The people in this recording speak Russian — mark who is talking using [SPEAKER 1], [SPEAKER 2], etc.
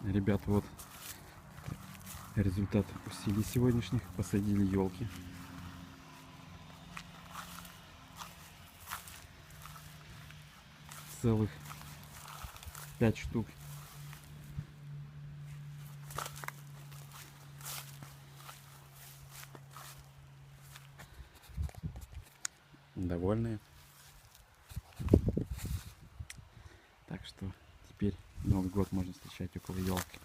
[SPEAKER 1] Ребят, вот результат усилий сегодняшних. Посадили елки. Целых 5 штук. Довольные. Так что теперь Новый год можно встречать около елки.